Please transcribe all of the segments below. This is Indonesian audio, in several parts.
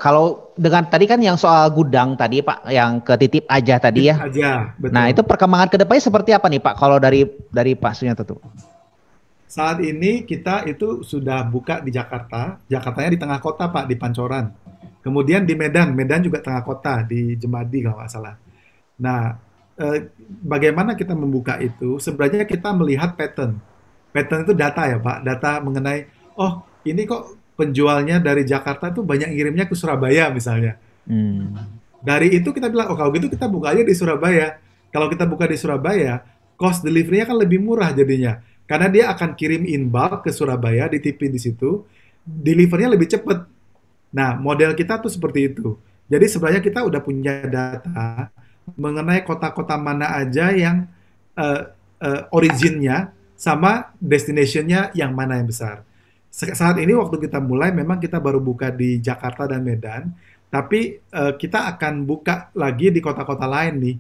Kalau dengan tadi kan yang soal gudang tadi Pak, yang ke titip aja tadi Tip ya. aja, Nah, itu betul. perkembangan ke depannya seperti apa nih Pak? Kalau dari Pak Sunyoto tuh? Saat ini kita itu sudah buka di Jakarta, Jakartanya di tengah kota Pak, di Pancoran. Kemudian di Medan, Medan juga tengah kota, di Jemadi kalau nggak salah. Nah, bagaimana kita membuka itu? Sebenarnya kita melihat pattern. Pattern itu data ya Pak, data mengenai, oh ini kok penjualnya dari Jakarta tuh banyak ngirimnya ke Surabaya misalnya. Hmm. Dari itu kita bilang, oh kalau gitu kita buka aja di Surabaya. Kalau kita buka di Surabaya, cost delivery-nya kan lebih murah jadinya. Karena dia akan kirim inbound ke Surabaya, ditipin di situ, delivernya lebih cepat. Nah, model kita tuh seperti itu. Jadi sebenarnya kita udah punya data mengenai kota-kota mana aja yang eh, originnya sama destination-nya yang mana yang besar. Saat ini waktu kita mulai memang kita baru buka di Jakarta dan Medan, tapi kita akan buka lagi di kota-kota lain nih,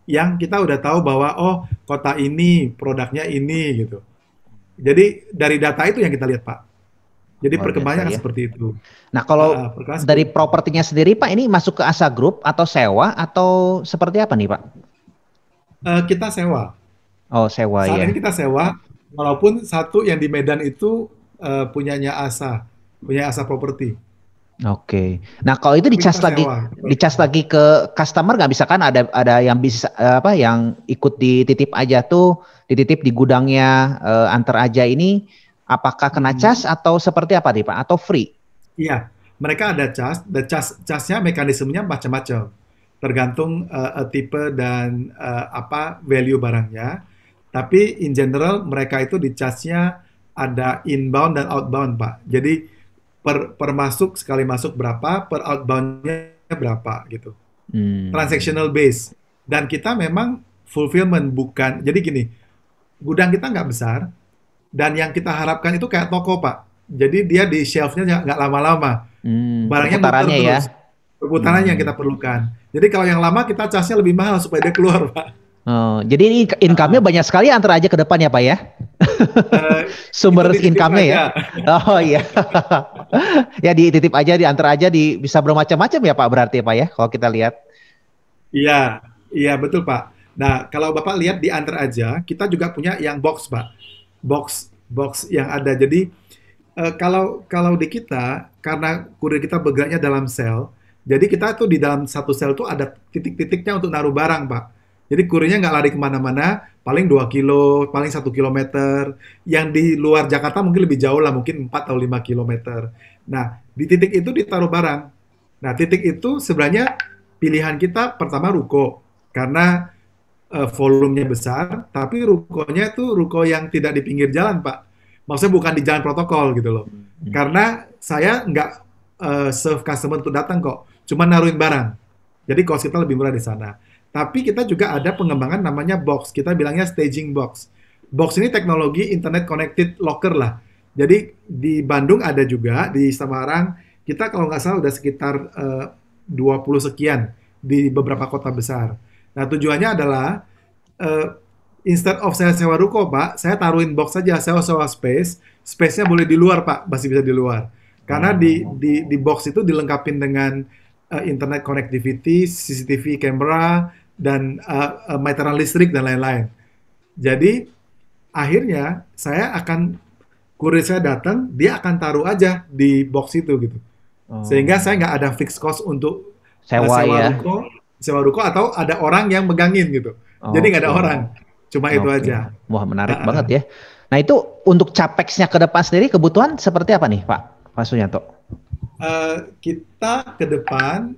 yang kita udah tahu bahwa oh kota ini produknya ini gitu. Jadi dari data itu yang kita lihat Pak. Jadi Luar biasa perkembangannya akan ya. seperti itu. Nah, kalau Perkembangan dari seperti itu. propertinya sendiri Pak, ini masuk ke Asa Group atau sewa atau seperti apa nih Pak? Kita sewa. Oh, sewa Saat ini ya. kita sewa, walaupun satu yang di Medan itu punyanya ASA, punya ASA Property. Oke. Nah, kalau itu Tapi kita sewa. dicas lagi ke customer nggak bisa kan ada yang bisa apa yang ikut dititip aja tuh dititip di gudangnya antar aja ini apakah kena cas Mhm. atau seperti apa nih Pak? Atau free? Iya, mereka ada cas, dan casnya mekanismenya macam-macam, tergantung tipe dan apa value barangnya. Tapi in general mereka itu di casnya ada inbound dan outbound, Pak. Jadi per masuk sekali masuk berapa, per outboundnya berapa gitu. Hmm. Transactional base. Dan kita memang fulfillment bukan. Jadi gini, gudang kita nggak besar, dan yang kita harapkan itu kayak toko, Pak. Jadi dia di shelf-nya nggak lama-lama. Barangnya muter Perputarannya ya. terus. Perputaran yang Hmm. kita perlukan. Jadi kalau yang lama kita casnya lebih mahal supaya dia keluar, Pak. Oh, jadi ini income-nya Ah, banyak sekali antar aja ke depan ya Pak ya. eh, itu Sumber dititip income-nya ya. aja. Oh iya. Ya dititip aja, diantar aja, bisa bermacam-macam ya Pak berarti ya Pak ya, kalau kita lihat. Iya, iya betul, Pak. Nah, kalau Bapak lihat di Antar aja, kita juga punya yang box, Pak. Box box yang ada. Jadi kalau kalau di kita karena kurir kita bergeraknya dalam sel, jadi kita tuh di dalam satu sel tuh ada titik-titiknya untuk naruh barang, Pak. Jadi kurirnya nggak lari kemana-mana, paling 2 kilo, paling 1 kilometer. Yang di luar Jakarta mungkin lebih jauh lah, mungkin 4 atau 5 kilometer. Nah, di titik itu ditaruh barang. Nah, titik itu sebenarnya pilihan kita pertama ruko, karena volumenya besar, tapi rukonya itu ruko yang tidak di pinggir jalan, Pak. Maksudnya bukan di jalan protokol gitu loh. Hmm. Karena saya nggak serve customer untuk datang kok, cuma naruhin barang. Jadi cost kita lebih murah di sana. Tapi kita juga ada pengembangan namanya box. Kita bilangnya staging box. Box ini teknologi internet connected locker lah. Jadi di Bandung ada juga, di Semarang kita kalau nggak salah udah sekitar 20 sekian di beberapa kota besar. Nah tujuannya adalah eh, instead of saya sewa ruko, Pak, saya taruhin box saja, saya sewa space, space-nya boleh di luar, Pak, masih bisa di luar. Karena Oh. di box itu dilengkapi dengan internet connectivity, CCTV camera, dan meteran listrik dan lain-lain. Jadi akhirnya saya akan kurir saya datang, dia akan taruh aja di box itu gitu. Sehingga Oh. saya nggak ada fixed cost untuk Sewa ya. sewa ruko atau ada orang yang megangin gitu. Jadi nggak ada Oke. orang, cuma itu Oke. aja. Wah, menarik banget Heeh. ya. Nah, itu untuk capexnya ke depan sendiri kebutuhan seperti apa nih, Pak Suyanto? Kita ke depan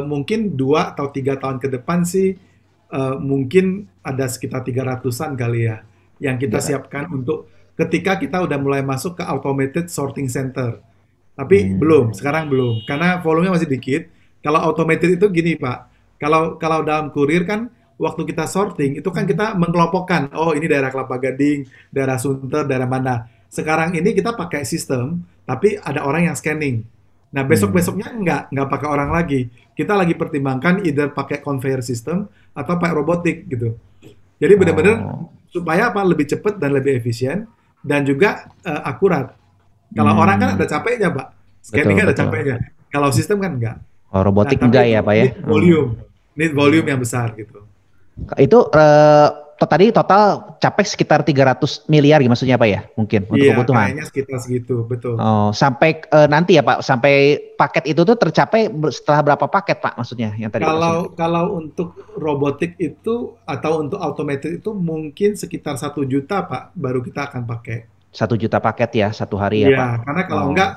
mungkin 2 atau 3 tahun ke depan sih mungkin ada sekitar 300-an kali ya yang kita 300. siapkan untuk ketika kita udah mulai masuk ke automated sorting center. Tapi belum, Hmm. sekarang belum karena volumenya masih dikit. Kalau automated itu gini, Pak. Kalau kalau dalam kurir kan waktu kita sorting itu kan kita mengelompokkan, oh ini daerah Kelapa Gading, daerah Sunter, daerah mana. Sekarang ini kita pakai sistem, tapi ada orang yang scanning. Nah, Hmm. besok-besoknya nggak pakai orang lagi. Kita lagi pertimbangkan either pakai conveyor system atau pakai robotik gitu. Jadi benar-benar Oh. supaya apa lebih cepat dan lebih efisien dan juga akurat. Kalau orang kan ada Hmm. capeknya, Pak. Betul, Scanning ada betul. capeknya. Kalau sistem kan enggak. Oh, Nah, robotik tapi enggak itu ya, Pak ya? need volume yang besar gitu. Itu tadi total capai sekitar 300 miliar ya, maksudnya Pak ya? Mungkin untuk Iya, kebutuhan. kayaknya sekitar segitu, betul. Oh, sampai nanti ya Pak, sampai paket itu tuh tercapai setelah berapa paket Pak maksudnya yang tadi maksudnya? Kalau untuk robotik itu atau untuk automated itu mungkin sekitar 1 juta Pak, baru kita akan pakai. 1 juta paket ya satu hari ya Iya, Pak? karena kalau Oh. enggak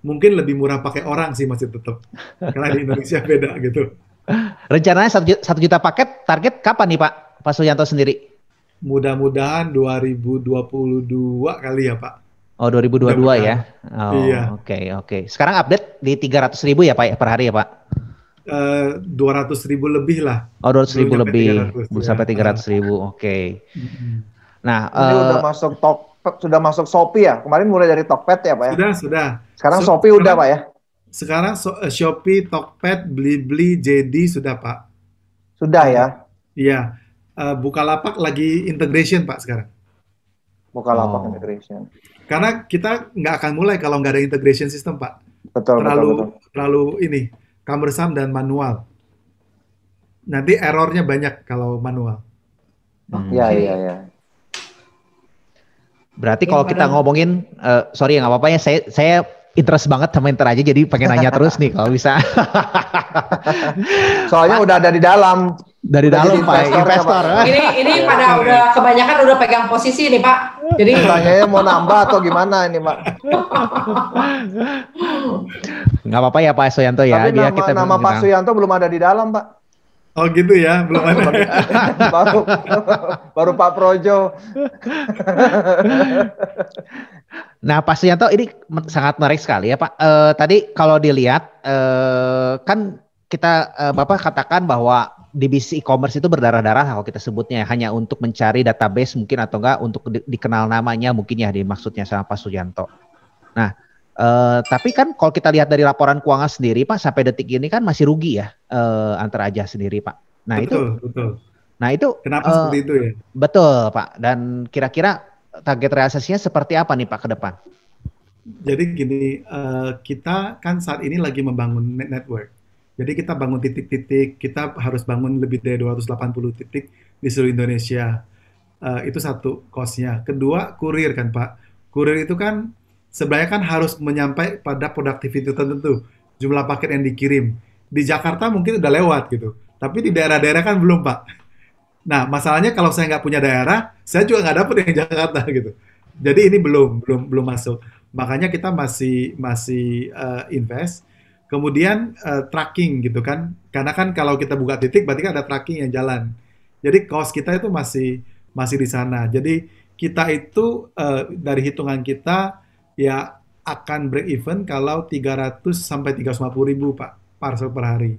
mungkin lebih murah pakai orang sih masih tetap. Karena di Indonesia beda gitu. Rencananya 1 juta paket target kapan nih Pak? Pak Suyanto sendiri? Mudah-mudahan 2022 kali ya Pak. Oh 2022 Mudah-mudahan. ya? Iya. Oh oke. Sekarang update di 300.000 ya Pak ya, per hari ya Pak? 200.000 lebih lah. Oh 200.000 Belum nyampe lebih, 300 belum ya. sampai 300.000. Oke. Mm-mm. Nah, Ini sudah masuk Shopee ya? Kemarin mulai dari Tokped ya Pak ya? Sudah. Sekarang Shopee udah Pak ya? Sekarang Shopee, Tokped, Blibli, JD sudah Pak. Sudah ya? Iya. Bukalapak lagi integration Pak sekarang. Bukalapak integration. Karena kita nggak akan mulai kalau nggak ada integration system Pak. Betul. Terlalu ini cumbersome dan manual. Nanti errornya banyak kalau manual. Iya. Berarti kalau kita ngomongin, sorry nggak apa-apa ya, saya interest banget sama Inter aja, jadi pengen nanya terus nih kalau bisa. Soalnya udah ada di dalam. Dari dalam Pak, investor. Ini pada udah kebanyakan udah pegang posisi nih Pak. Jadi tanyanya mau nambah atau gimana ini Pak? Nggak apa-apa ya Pak Suyanto ya. Tapi nama Pak Suyanto belum ada di dalam Pak. Oh gitu ya, belum ada. baru Pak Projo. Nah Pak Suyanto ini sangat menarik sekali ya Pak. Tadi kalau dilihat kan kita Bapak katakan bahwa di bisnis e-commerce itu berdarah-darah kalau kita sebutnya hanya untuk mencari database mungkin atau enggak untuk dikenal namanya mungkin ya dimaksudnya sama Pak Suyanto. Nah tapi kan kalau kita lihat dari laporan keuangan sendiri Pak sampai detik ini kan masih rugi ya Antar Aja sendiri Pak. Nah betul. Nah itu kenapa seperti itu ya? Betul Pak. Dan kira-kira target realisasinya seperti apa nih Pak ke depan? Jadi gini, kita kan saat ini lagi membangun network. Jadi kita bangun titik-titik, kita harus bangun lebih dari 280 titik di seluruh Indonesia. Itu satu cost-nya. Kedua, kurir kan Pak. Kurir itu kan sebenarnya kan harus menyampai pada productivity tertentu. Jumlah paket yang dikirim. Di Jakarta mungkin udah lewat gitu. Tapi di daerah-daerah kan belum Pak. Nah, masalahnya kalau saya nggak punya daerah, saya juga nggak dapet yang Jakarta gitu. Jadi ini belum masuk. Makanya kita masih invest. Kemudian tracking gitu kan, karena kan kalau kita buka titik berarti kan ada tracking yang jalan. Jadi cost kita itu masih di sana. Jadi kita itu dari hitungan kita ya akan break even kalau 300 sampai 350 ribu Pak parcel per hari.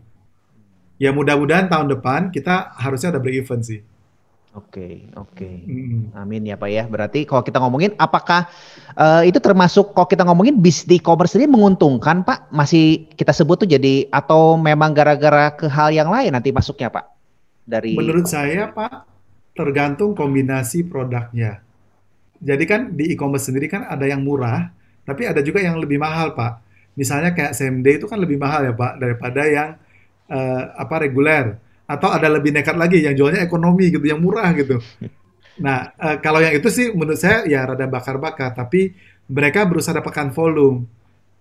Ya mudah-mudahan tahun depan kita harusnya ada break even sih. Oke. Amin ya Pak ya. Berarti kalau kita ngomongin apakah itu termasuk kalau kita ngomongin bisnis e-commerce ini menguntungkan Pak? Masih kita sebut tuh jadi atau memang gara-gara ke hal yang lain nanti masuknya Pak? Menurut saya Pak tergantung kombinasi produknya. Jadi kan di e-commerce sendiri kan ada yang murah, tapi ada juga yang lebih mahal Pak. Misalnya kayak same day itu kan lebih mahal ya Pak daripada yang reguler. Atau ada lebih nekat lagi yang jualnya ekonomi gitu, yang murah gitu. Nah, kalau yang itu sih menurut saya ya rada bakar-bakar, tapi mereka berusaha dapatkan volume.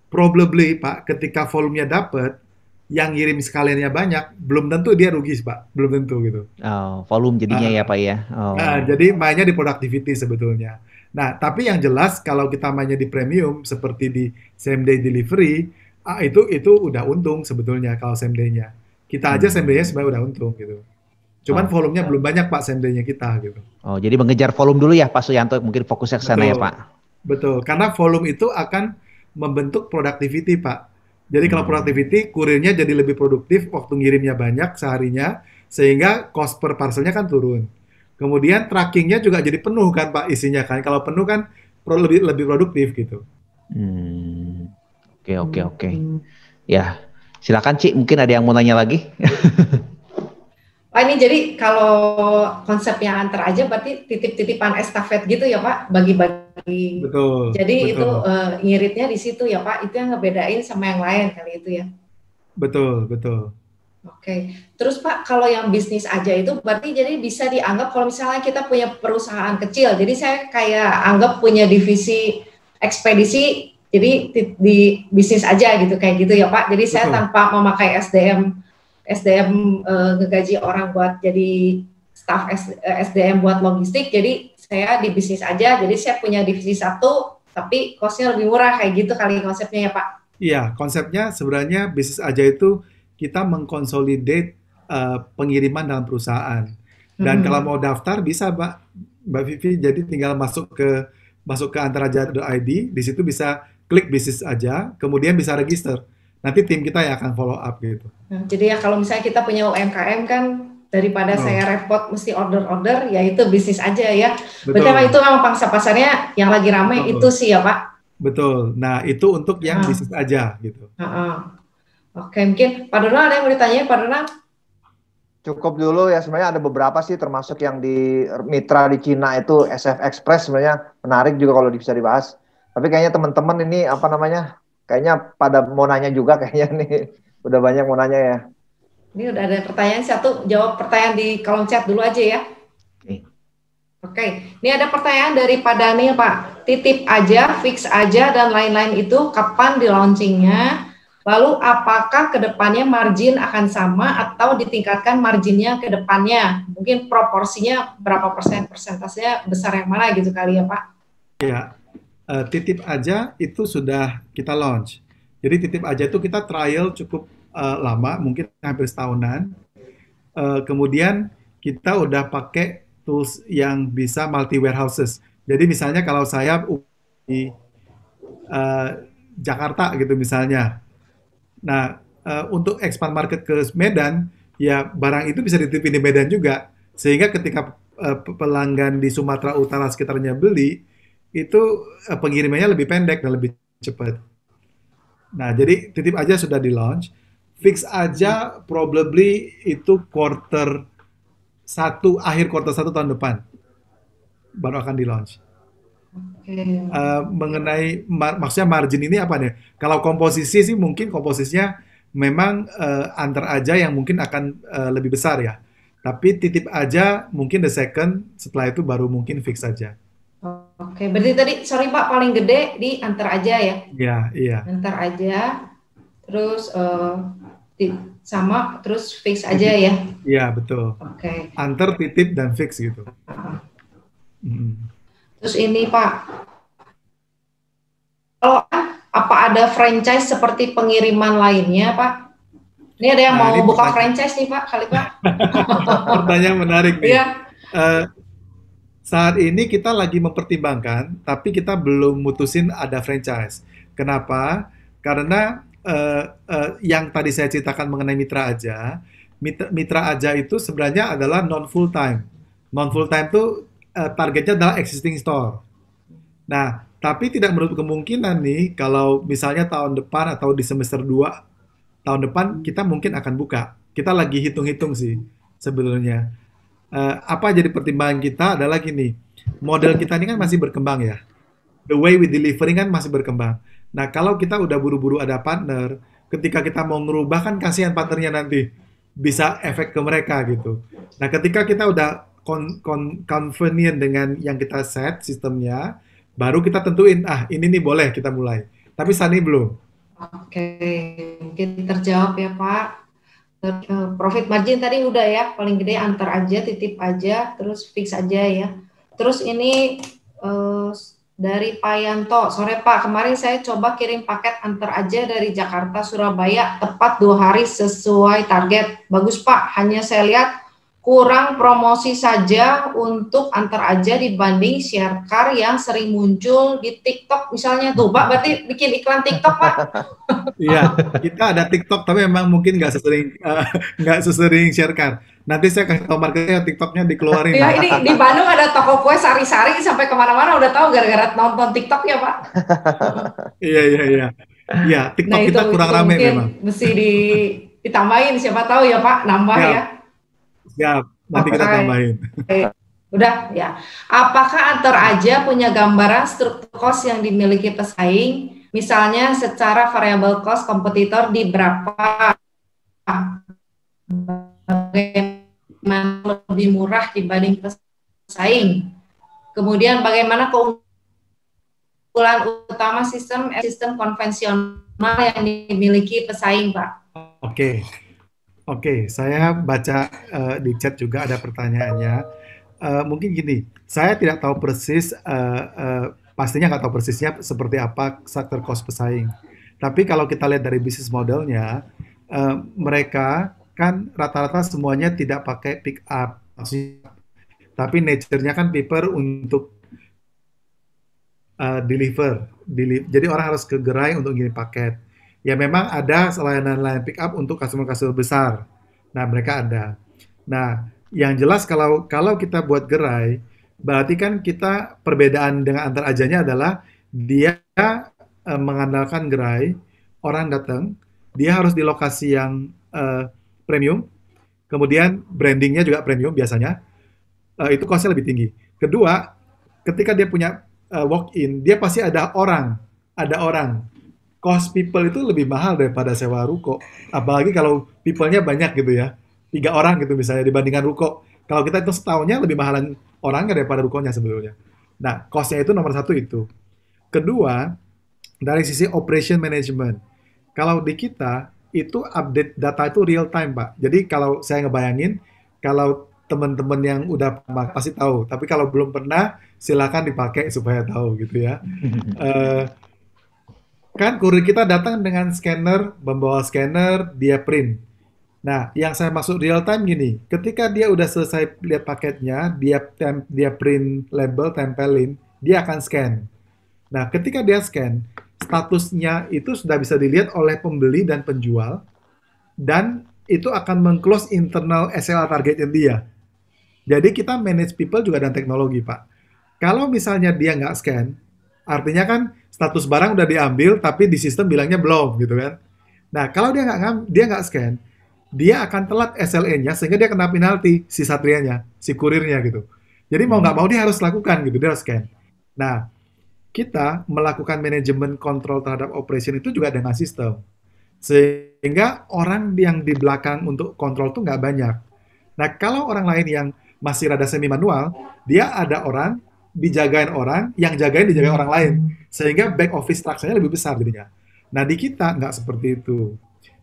Probably Pak, ketika volumenya dapat, yang ngirim sekaliannya banyak, belum tentu dia rugi Pak, belum tentu gitu. Oh, volume jadinya ya Pak ya. Oh. Jadi mainnya di productivity sebetulnya. Nah, tapi yang jelas kalau kita mainnya di premium seperti di same day delivery, itu udah untung sebetulnya kalau same day-nya. Kita aja same day-nya sebenarnya udah untung gitu. Cuman volumenya belum banyak Pak same day-nya kita gitu. Oh, jadi mengejar volume dulu ya Pak Suyanto, mungkin fokusnya ke sana ya Pak. Betul, karena volume itu akan membentuk productivity Pak. Jadi kalau productivity, kurirnya jadi lebih produktif waktu ngirimnya banyak seharinya, sehingga cost per parcelnya kan turun. Kemudian trackingnya juga jadi penuh kan Pak isinya kan. Kalau penuh kan lebih produktif gitu. Oke. Ya. Silakan Ci, mungkin ada yang mau nanya lagi? Pak, ini jadi kalau konsepnya antar aja berarti titip-titipan estafet gitu ya Pak, bagi-bagi. Betul, Jadi itu betul, ngiritnya di situ ya Pak, itu yang ngebedain sama yang lain kali itu ya. betul, betul. Oke, terus Pak, kalau yang bisnis aja itu berarti jadi bisa dianggap kalau misalnya kita punya perusahaan kecil, jadi saya kayak anggap punya divisi ekspedisi, jadi di bisnis aja gitu, kayak gitu ya Pak. Jadi saya Betul. tanpa memakai SDM ngegaji orang buat jadi staff SDM buat logistik, jadi saya di bisnis aja, jadi saya punya divisi satu, tapi costnya lebih murah kayak gitu kali konsepnya ya Pak. Iya, konsepnya sebenarnya bisnis aja itu kita mengkonsolidate pengiriman dalam perusahaan. Dan kalau mau daftar bisa, Mbak Vivi. Jadi tinggal masuk ke antaraja.id, di situ bisa klik bisnis aja, kemudian bisa register. Nanti tim kita yang akan follow up gitu. Nah, jadi ya kalau misalnya kita punya UMKM kan daripada saya Betul, repot mesti order-order, ya itu bisnis aja ya. Berarti emang itu betul, memang pangsa pasarnya yang lagi rame itu betul, sih ya Pak. betul. Nah, itu untuk yang Ah, bisnis aja gitu. Oke, mungkin Pak Donald ada yang mau ditanya Pak Donald? Cukup dulu ya, sebenarnya ada beberapa sih termasuk yang di mitra di Cina itu SF Express, sebenarnya menarik juga kalau bisa dibahas. Tapi kayaknya teman-teman ini apa namanya? Kayaknya pada mau nanya juga kayaknya nih. Udah banyak mau nanya ya. Ini udah ada pertanyaan satu, jawab pertanyaan di kolom chat dulu aja ya. Oke. Oke, ini ada pertanyaan dari Pak Daniel Pak. Titip aja, fix aja, dan lain-lain itu kapan di launchingnya? Lalu apakah kedepannya margin akan sama atau ditingkatkan marginnya ke depannya? Mungkin proporsinya berapa persen, persentasenya besar yang mana gitu kali ya Pak? Ya, titip aja itu sudah kita launch. Jadi titip aja itu kita trial cukup lama, mungkin hampir setahunan. Kemudian kita udah pakai tools yang bisa multi warehouses. Jadi misalnya kalau saya di eh, Jakarta gitu misalnya. Nah, untuk expand market ke Medan, ya barang itu bisa dititipin di Medan juga. Sehingga ketika pelanggan di Sumatera Utara sekitarnya beli, itu pengirimannya lebih pendek dan lebih cepat. Nah, jadi titip aja sudah di launch. Fix aja probably itu akhir quarter satu tahun depan baru akan di launch. Oke. Mengenai maksudnya margin ini apa nih? Kalau komposisi sih mungkin komposisinya memang antar aja yang mungkin akan lebih besar ya. Tapi titip aja mungkin the second, setelah itu baru mungkin fix aja. Oke, berarti tadi sorry Pak paling gede di antar aja ya. Iya, iya. Antar aja, terus sama terus fix aja Titip. ya. Iya, betul. Oke. Antar, titip, dan fix gitu. Mm. Terus ini Pak, kalau apa ada franchise seperti pengiriman lainnya Pak? Ini ada yang Nah, mau ini buka franchise nih Pak, kali Pak? pertanyaan menarik nih. Iya. Eh, Saat ini kita lagi mempertimbangkan, tapi kita belum mutusin ada franchise. Kenapa? Karena yang tadi saya ceritakan mengenai mitra aja, mitra aja itu sebenarnya adalah non full time. Non full time itu targetnya adalah existing store. Nah, tapi tidak menutup kemungkinan nih kalau misalnya tahun depan atau di semester 2 tahun depan kita mungkin akan buka. Kita lagi hitung-hitung sih sebetulnya. Apa jadi pertimbangan kita adalah gini, model kita ini kan masih berkembang ya. The way we delivering kan masih berkembang. Nah, kalau kita udah buru-buru ada partner, ketika kita mau ngerubah kan kasihan partnernya nanti. Bisa efek ke mereka gitu. Nah, ketika kita udah convenient dengan yang kita set sistemnya, baru kita tentuin, ini nih boleh kita mulai. Tapi saat ini belum. Oke, mungkin terjawab ya Pak. Profit margin tadi udah ya, paling gede antar aja, titip aja, terus fix aja ya. Terus ini dari Pak Yanto, sore Pak, kemarin saya coba kirim paket antar aja dari Jakarta Surabaya, tepat 2 hari sesuai target. Bagus Pak, hanya saya lihat kurang promosi saja untuk antar aja dibanding share car yang sering muncul di TikTok misalnya. Tuh Pak, berarti bikin iklan TikTok Pak? Iya, kita ada TikTok, tapi memang mungkin nggak sesering share car. Nanti saya kasih tahu marketnya, TikToknya dikeluarin. Ya ini di Bandung ada toko kue sari-sari sampai kemana-mana udah tahu gara-gara nonton TikTok ya Pak. Iya, iya, iya. Iya, TikTok kita kurang itu rame mungkin memang. mesti ditambahin siapa tahu ya Pak, nambah Ya, ya. Siap, nanti kita Oke. tambahin. Udah ya. Apakah Antar Aja punya gambaran struktur cost yang dimiliki pesaing? Misalnya secara variable cost kompetitor di berapa, bagaimana lebih murah dibanding pesaing? Kemudian bagaimana keunggulan utama sistem konvensional yang dimiliki pesaing, Pak? Oke, oke. Saya baca di chat juga ada pertanyaannya. Mungkin gini, saya tidak tahu persis, pastinya nggak tahu persisnya seperti apa struktur cost pesaing. Tapi kalau kita lihat dari bisnis modelnya, mereka kan rata-rata semuanya tidak pakai pick up, maksudnya, tapi nature-nya kan paper untuk jadi orang harus ke gerai untuk ngirim paket. Ya memang ada layanan-layanan pick up untuk customer-customer besar. Nah, mereka ada. Nah, yang jelas kalau kalau kita buat gerai, berarti kan kita perbedaan dengan antar ajanya adalah dia mengandalkan gerai, orang datang, dia harus di lokasi yang premium, kemudian brandingnya juga premium biasanya, itu costnya lebih tinggi. Kedua, ketika dia punya walk-in, dia pasti ada orang. Cost people itu lebih mahal daripada sewa ruko. Apalagi kalau people-nya banyak gitu ya, 3 orang gitu misalnya dibandingkan ruko. Kalau kita itu setahunnya lebih mahalan orangnya daripada rukonya sebetulnya. Nah, cost-nya itu nomor satu itu. Kedua, dari sisi operation management. Kalau di kita, itu update data itu real time, Pak. Jadi kalau saya ngebayangin, kalau teman-teman yang udah pernah pasti tahu. Tapi kalau belum pernah, silakan dipakai supaya tahu gitu ya. Eh, kan kurir kita datang dengan scanner, membawa scanner, dia print. Nah, yang saya maksud real time gini, ketika dia udah selesai lihat paketnya, dia print label, tempelin, dia akan scan. Nah, ketika dia scan, statusnya itu sudah bisa dilihat oleh pembeli dan penjual, dan itu akan meng-close internal SLA targetnya dia. Jadi kita manage people juga dan teknologi, Pak. Kalau misalnya dia nggak scan, artinya kan status barang udah diambil, tapi di sistem bilangnya belum, gitu kan. Nah, kalau dia nggak scan, dia akan telat SLA-nya, sehingga dia kena penalti, si satrianya, si kurirnya, gitu. Jadi mau nggak mau dia harus lakukan, gitu, dia harus scan. Nah, kita melakukan manajemen kontrol terhadap operation itu juga dengan sistem. Sehingga orang yang di belakang untuk kontrol tuh nggak banyak. Nah, kalau orang lain yang masih rada semi manual, dia ada orang, dijagain orang, yang dijagain orang lain. Sehingga back office structure-nya lebih besar jadinya. Nah, di kita nggak seperti itu.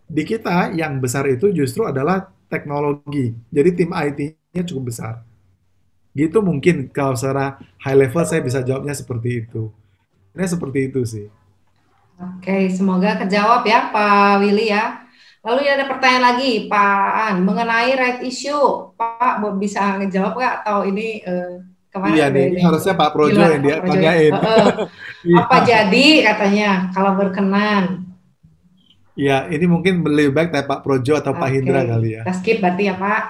Di kita yang besar itu justru adalah teknologi. Jadi tim IT-nya cukup besar. Gitu mungkin kalau secara high level saya bisa jawabnya seperti itu. Ini seperti itu sih. Oke, semoga kejawab ya Pak Willy ya. Lalu ada pertanyaan lagi Pak An mengenai right issue. Pak bisa ngejawab nggak atau ini kemana? Iya nih, ini harusnya Pak Projo yang dia tanyain. Apa jadi katanya kalau berkenan? Iya, ini mungkin lebih baik tanya Pak Projo atau Pak Hindra kali ya. Kita skip berarti ya Pak.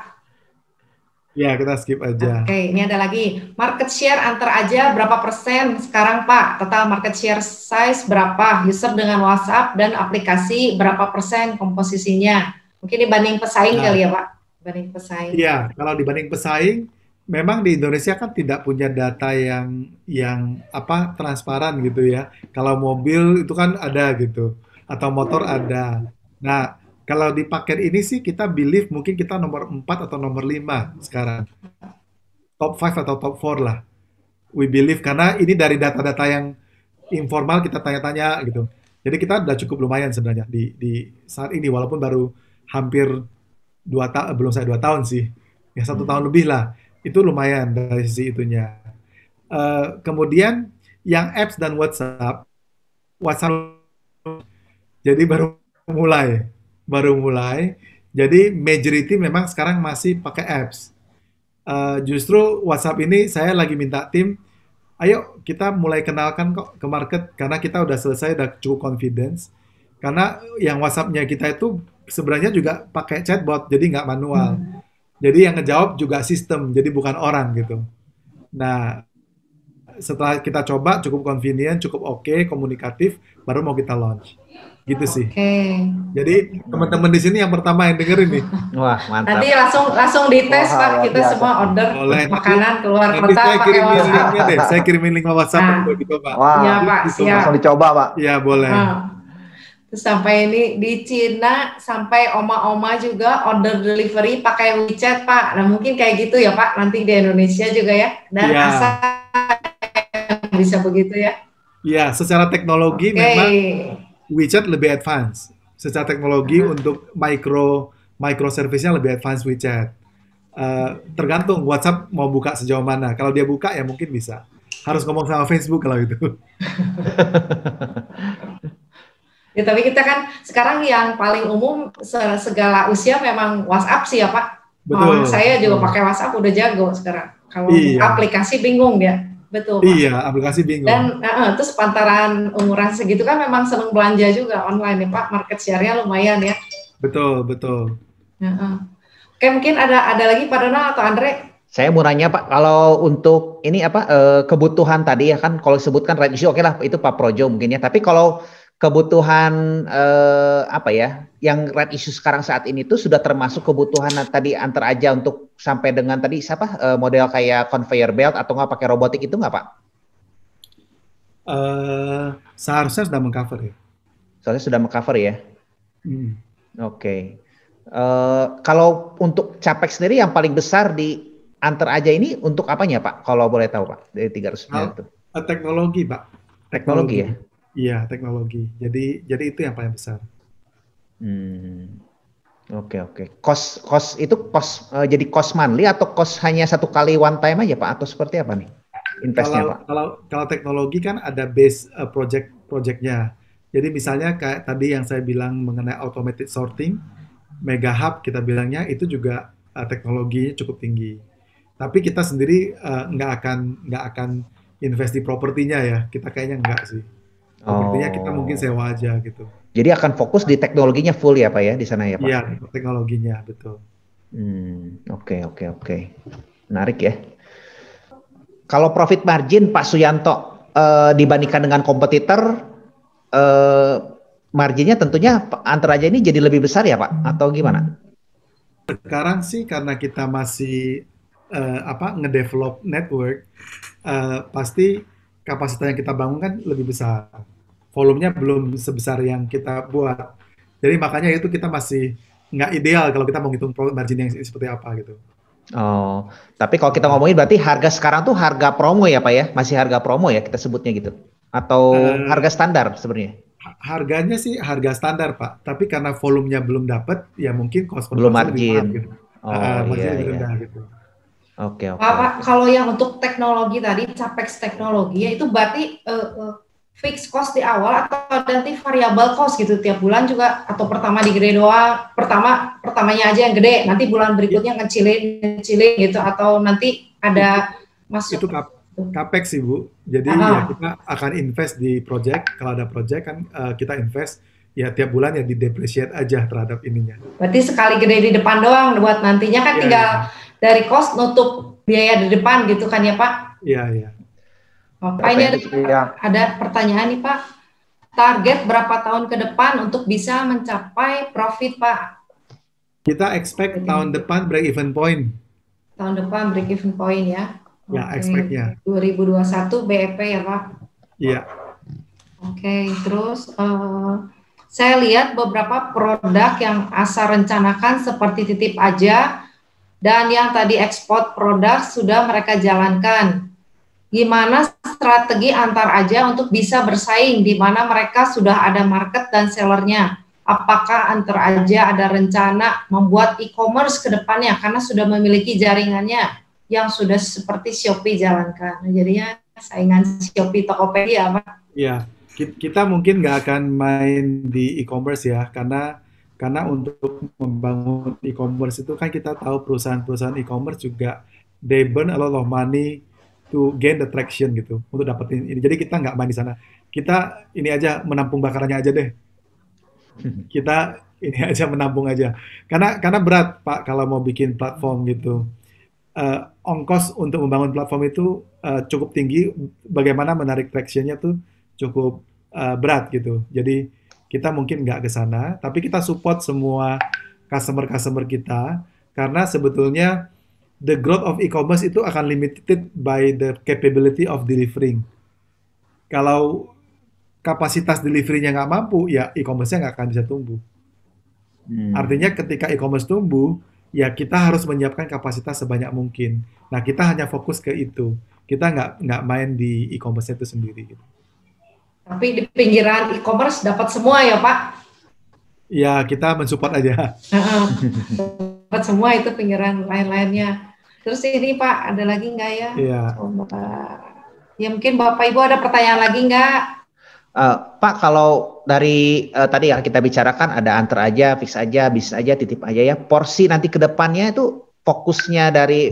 Ya, kita skip aja. Oke, ini ada lagi. Market share Antar Aja berapa persen sekarang Pak? Total market share size berapa? User dengan WhatsApp dan aplikasi berapa persen komposisinya? Mungkin dibanding pesaing kali ya Pak? Dibanding pesaing. Iya, kalau dibanding pesaing, memang di Indonesia kan tidak punya data yang apa transparan gitu ya. Kalau mobil itu kan ada gitu, atau motor ada. Nah, kalau di paket ini sih kita believe mungkin kita nomor 4 atau nomor 5 sekarang. Top 5 atau top 4 lah. We believe karena ini dari data-data yang informal kita tanya-tanya gitu. Jadi kita udah cukup lumayan sebenarnya di saat ini walaupun baru hampir 2 tahun, belum saya 2 tahun sih. Ya 1 tahun lebih lah. Itu lumayan dari sisi itunya. Kemudian yang apps dan WhatsApp jadi baru mulai. Jadi majority memang sekarang masih pakai apps. Justru WhatsApp ini saya lagi minta tim, ayo kita mulai kenalkan kok ke market karena kita udah selesai, udah cukup confidence. Karena yang WhatsApp-nya kita itu sebenarnya juga pakai chatbot, jadi nggak manual. Jadi yang ngejawab juga sistem, jadi bukan orang gitu. Nah, setelah kita coba cukup convenient, cukup oke, komunikatif, baru mau kita launch. gitu sih. Oke. Jadi teman-teman di sini yang pertama yang dengerin nih, Wah, Nanti mantap. langsung dites Wah, Pak. luar Kita biasa. semua order boleh makanan keluar nanti kota saya pakai kirimin WhatsApp. linknya deh. Saya kirimin link WhatsApp Nah, buat dicoba. iya Wah, Pak, Dicoba. langsung siap. dicoba, Pak. Ya boleh. Heeh. Terus sampai ini di Cina sampai oma-oma juga order delivery pakai WeChat Pak. Nah mungkin kayak gitu ya Pak. Nanti di Indonesia juga ya. Dan Iya, asal bisa begitu ya. iya. Secara teknologi Oke. memang WeChat lebih advance. Secara teknologi Heeh. untuk microservice-nya lebih advance WeChat. Tergantung WhatsApp mau buka sejauh mana. Kalau dia buka ya mungkin bisa. Harus ngomong sama Facebook kalau itu. Ya, tapi kita kan sekarang yang paling umum segala usia memang WhatsApp sih ya Pak. Mama Betul, saya juga betul. pakai WhatsApp udah jago sekarang. Kalau untuk Iya, aplikasi bingung dia. Betul Pak. iya. Aplikasi bingung. Dan terus pantaran umuran segitu kan memang seneng belanja juga online ya Pak. Market share-nya lumayan ya. Betul, betul. Heeh. Oke, mungkin ada lagi Pak Donald atau Andre? Saya mau nanya Pak, kalau untuk ini apa kebutuhan tadi ya kan kalau disebutkan right issue oke lah itu Pak Projo mungkin ya. Tapi kalau kebutuhan apa ya yang right issue sekarang saat ini tuh sudah termasuk kebutuhan tadi antar aja untuk sampai dengan tadi siapa model kayak conveyor belt atau nggak pakai robotik itu nggak Pak? Seharusnya sudah mengcover ya. Soalnya sudah mengcover ya. Hmm. Oke. Kalau untuk Capex sendiri yang paling besar di antar aja ini untuk apanya Pak? Kalau boleh tahu Pak dari 300 miliar itu. Teknologi, Pak. Teknologi ya? Iya, teknologi. Jadi itu yang paling besar. Oke. Cost itu jadi cost monthly atau cost hanya satu kali one time aja Pak? Atau seperti apa nih investnya Pak? Kalau teknologi kan ada base project-nya. Jadi misalnya kayak tadi yang saya bilang mengenai automated sorting, Mega Hub kita bilangnya itu juga teknologinya cukup tinggi. Tapi kita sendiri nggak akan invest di propertinya ya. Kita kayaknya nggak sih. Propertinya kita mungkin sewa aja gitu. Jadi akan fokus di teknologinya full ya Pak ya di sana ya Pak? Iya, teknologinya betul. Oke. Menarik ya. Kalau profit margin Pak Suyanto dibandingkan dengan kompetitor, marginnya tentunya antar aja ini jadi lebih besar ya Pak? Atau gimana? Sekarang sih karena kita masih ngedevelop network, pasti kapasitas yang kita bangun kan lebih besar. Volumenya belum sebesar yang kita buat. Jadi makanya itu kita masih nggak ideal kalau kita mau ngitung profit margin yang seperti apa gitu. Oh, tapi kalau kita ngomongin berarti harga sekarang tuh harga promo ya Pak ya? Masih harga promo ya kita sebutnya gitu? Atau harga standar sebenarnya? Harganya sih harga standar Pak, tapi karena volumenya belum dapat, ya mungkin cost per belum parcel lebih mahal margin. gitu. Iya. Lebih rendah gitu. Oke. Pak, kalau yang untuk teknologi tadi, capex teknologi, ya itu berarti fixed cost di awal atau nanti variable cost gitu tiap bulan juga, atau pertama digede doang, pertamanya aja yang gede, nanti bulan berikutnya ngecilin gitu, atau nanti ada masuk. Itu capex sih Bu, jadi ya kita akan invest di project, kalau ada project kan kita invest, ya tiap bulan ya di-depreciate aja terhadap ininya. Berarti sekali gede di depan doang, buat nantinya kan tinggal dari cost nutup biaya di depan gitu kan ya Pak? Iya. Pak, ini ada pertanyaan nih Pak. Target berapa tahun ke depan untuk bisa mencapai profit Pak? Kita expect tahun depan break even point. Tahun depan break even point ya? Ya, expect-nya. 2021 BEP ya Pak? Iya. Oke, terus saya lihat beberapa produk yang Asa rencanakan seperti titip aja dan yang tadi ekspor produk sudah mereka jalankan. Gimana strategi antar aja untuk bisa bersaing di mana mereka sudah ada market dan sellernya? Apakah antar aja ada rencana membuat e-commerce ke depannya karena sudah memiliki jaringannya yang sudah seperti Shopee jalankan? Jadinya saingan Shopee, Tokopedia, Pak. Iya, kita mungkin nggak akan main di e-commerce ya, karena untuk membangun e-commerce itu kan kita tahu perusahaan-perusahaan e-commerce juga they burn a lot of money to gain the traction gitu untuk dapetin ini. Jadi kita nggak main di sana. Kita ini aja menampung bakarannya aja deh. Kita ini aja menampung aja. Karena berat Pak kalau mau bikin platform gitu. Ongkos untuk membangun platform itu cukup tinggi. Bagaimana menarik traction-nya tuh cukup berat gitu. Jadi kita mungkin nggak ke sana, tapi kita support semua customer-customer kita, karena sebetulnya the growth of e-commerce itu akan limited by the capability of delivering. Kalau kapasitas delivery-nya nggak mampu, ya e-commerce-nya nggak akan bisa tumbuh. Artinya ketika e-commerce tumbuh, ya kita harus menyiapkan kapasitas sebanyak mungkin. Nah, kita hanya fokus ke itu. Kita nggak main di e-commerce itu sendiri. Gitu. Tapi di pinggiran e-commerce dapat semua ya Pak? Ya, kita mensupport aja. Dapat semua itu pinggiran lain-lainnya. Terus ini Pak, ada lagi nggak ya? Iya. Coba. Ya mungkin Bapak Ibu ada pertanyaan lagi nggak? Pak, kalau dari tadi yang kita bicarakan ada antar aja, fix aja, bisnis aja, titip aja ya. Porsi nanti ke depannya itu fokusnya dari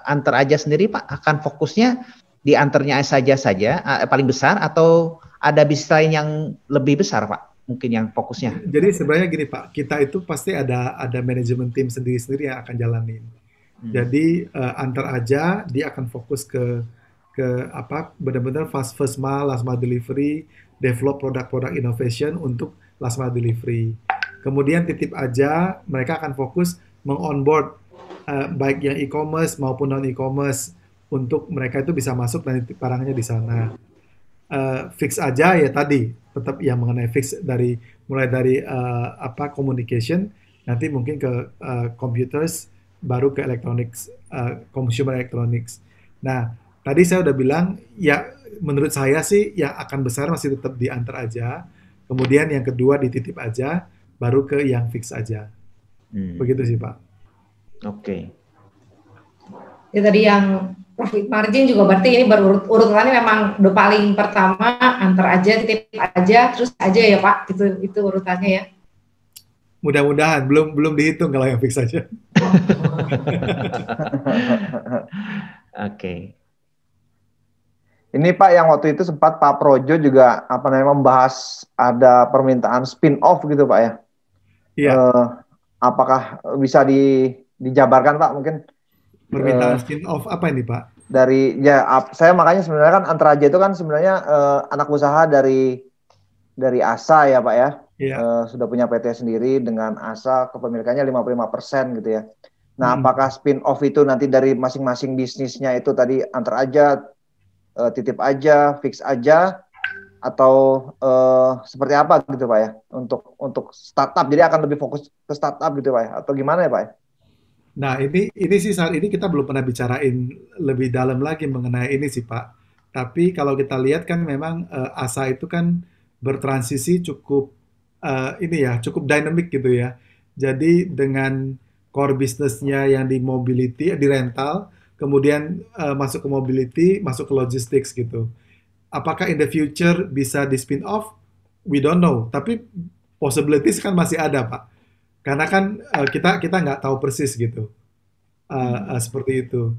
antar aja sendiri Pak, akan fokusnya di antarnya saja paling besar, atau ada bisnis lain yang lebih besar Pak? Mungkin yang fokusnya. Jadi sebenarnya gini Pak, kita itu pasti ada manajemen tim sendiri-sendiri yang akan jalanin. Jadi antar aja dia akan fokus ke apa, benar-benar first mile, last mile delivery, develop produk-produk innovation untuk last mile delivery. Kemudian titip aja, mereka akan fokus meng-onboard baik yang e-commerce maupun non-e-commerce untuk mereka itu bisa masuk dan titip barangnya di sana. Fix aja ya tadi, tetap yang mengenai fix mulai dari communication, nanti mungkin ke computers, baru ke electronics, consumer electronics. Nah, tadi saya udah bilang, ya menurut saya sih yang akan besar masih tetap diantar aja. Kemudian yang kedua dititip aja, baru ke yang fix aja. Begitu sih Pak. Oke. Ya tadi yang profit margin juga berarti ini urutannya memang udah paling pertama antar aja, titip aja, terus aja ya Pak. Itu urutannya ya. Mudah-mudahan belum dihitung kalau yang fix aja. Oke. Ini Pak, yang waktu itu sempat Pak Projo juga membahas ada permintaan spin-off gitu Pak ya. Iya. Apakah bisa dijabarkan Pak mungkin? Permintaan spin-off apa ini Pak? Saya makanya sebenarnya kan Antar Aja itu kan sebenarnya anak usaha dari ASA ya Pak ya. Iya. Sudah punya PT sendiri dengan ASA, kepemilikannya 55% gitu ya. Nah, apakah spin-off itu nanti dari masing-masing bisnisnya itu tadi Antar Aja, titip aja, fix aja, atau seperti apa gitu Pak ya, untuk startup, jadi akan lebih fokus ke startup gitu Pak ya, atau gimana ya Pak ya? Nah ini sih saat ini kita belum pernah bicarain lebih dalam lagi mengenai ini sih Pak, tapi kalau kita lihat kan memang ASA itu kan bertransisi cukup cukup dynamic gitu ya, jadi dengan core bisnisnya yang di mobility, di rental, kemudian masuk ke mobility, masuk ke logistics gitu. Apakah in the future bisa di spin off? We don't know. Tapi possibilities kan masih ada Pak. Karena kan kita nggak tahu persis gitu. Seperti itu.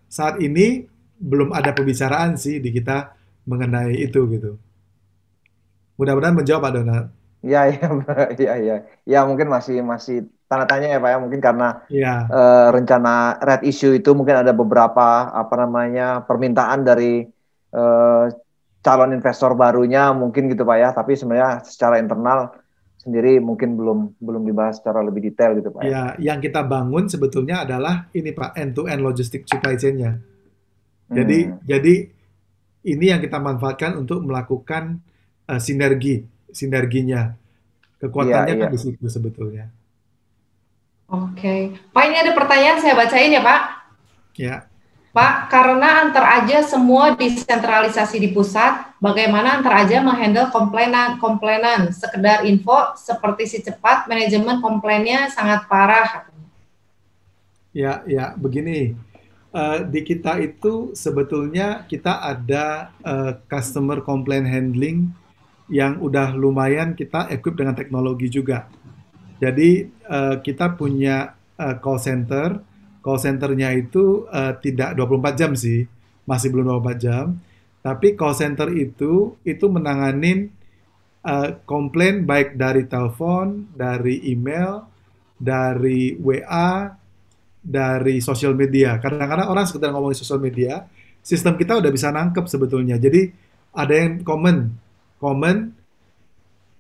Saat ini belum ada pembicaraan sih di kita mengenai itu gitu. Mudah-mudahan menjawab Pak Donald. Ya mungkin masih tanda tanya ya Pak ya, mungkin karena rencana red issue itu mungkin ada beberapa permintaan dari calon investor barunya mungkin gitu Pak ya, tapi sebenarnya secara internal sendiri mungkin belum dibahas secara lebih detail gitu Pak ya. Yang kita bangun sebetulnya adalah ini Pak, end-to-end logistic supply chain-nya. Jadi ini yang kita manfaatkan untuk melakukan sinerginya. Kekuatannya kan di situ sebetulnya. Oke. Pak, ini ada pertanyaan saya bacain ya Pak. Ya. Pak, karena Antar Aja semua disentralisasi di pusat, bagaimana Antar Aja menghandle komplainan? Sekedar info, seperti si cepat, manajemen komplainnya sangat parah. Ya, begini. Di kita itu sebetulnya kita ada customer complaint handling yang udah lumayan kita equip dengan teknologi juga. Jadi kita punya call centernya itu tidak 24 jam sih, masih belum 24 jam. Tapi call center itu menanganin komplain baik dari telepon, dari email, dari WA, dari sosial media. Kadang-kadang orang sekedar ngomongin sosial media, sistem kita udah bisa nangkep sebetulnya. Jadi ada yang komen,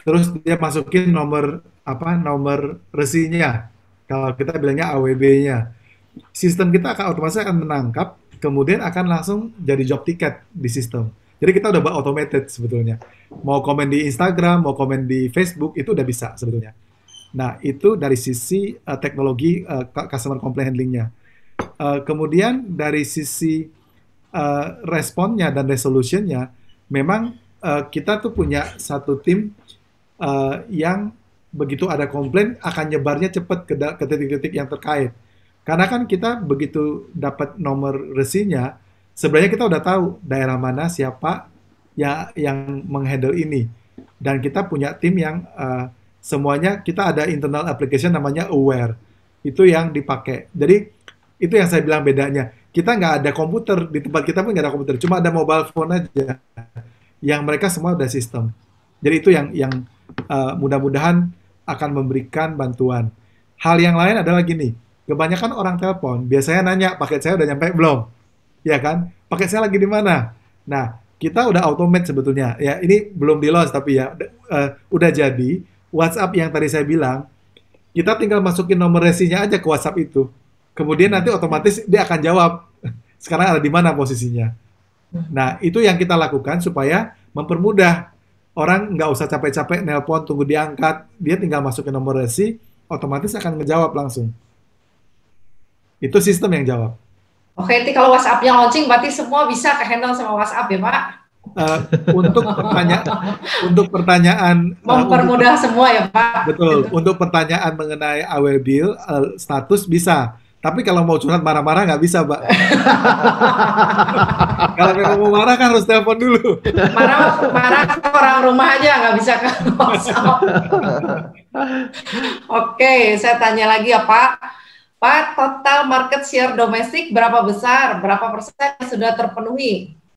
terus dia masukin nomor resinya. Kalau kita bilangnya AWB-nya. Sistem kita otomatis akan menangkap, kemudian akan langsung jadi job ticket di sistem. Jadi kita udah buat automated sebetulnya. Mau komen di Instagram, mau komen di Facebook, itu udah bisa sebetulnya. Nah, itu dari sisi teknologi customer complaint handling-nya. Kemudian dari sisi responnya dan resolution-nya, memang kita tuh punya satu tim yang begitu ada komplain akan nyebarnya cepat ke titik-titik yang terkait. Karena kan kita begitu dapat nomor resinya, sebenarnya kita udah tahu daerah mana siapa yang menghandle ini. Dan kita punya tim yang semuanya, kita ada internal application namanya Aware. Itu yang dipakai. Jadi itu yang saya bilang bedanya. Kita nggak ada komputer, di tempat kita pun nggak ada komputer, cuma ada mobile phone aja. Yang mereka semua udah sistem. Jadi itu yang mudah-mudahan akan memberikan bantuan. Hal yang lain adalah gini, kebanyakan orang telepon biasanya nanya paket saya udah nyampe belum, ya kan? Paket saya lagi di mana? Nah, kita udah automate sebetulnya. Ya, ini belum di launch tapi ya udah jadi. WhatsApp yang tadi saya bilang, kita tinggal masukin nomor resinya aja ke WhatsApp itu. Kemudian nanti otomatis dia akan jawab sekarang ada di mana posisinya. Nah, itu yang kita lakukan supaya mempermudah. Orang nggak usah capek-capek nelpon, tunggu diangkat. Dia tinggal masukin nomor resi, otomatis akan ngejawab langsung. Itu sistem yang jawab. Oke, nanti kalau WhatsApp-nya launching, berarti semua bisa ke-handle sama WhatsApp ya, Pak? Untuk pertanyaan... Mempermudah semua ya, Pak? Betul. Untuk pertanyaan mengenai AWBIL, status bisa. Tapi kalau mau curhat marah-marah nggak bisa, Mbak. Kalau memang mau marah kan harus telepon dulu. Marah ke orang rumah aja, nggak bisa ke WhatsApp. Oke, saya tanya lagi ya Pak. Pak, total market share domestik berapa besar? Berapa persen sudah terpenuhi?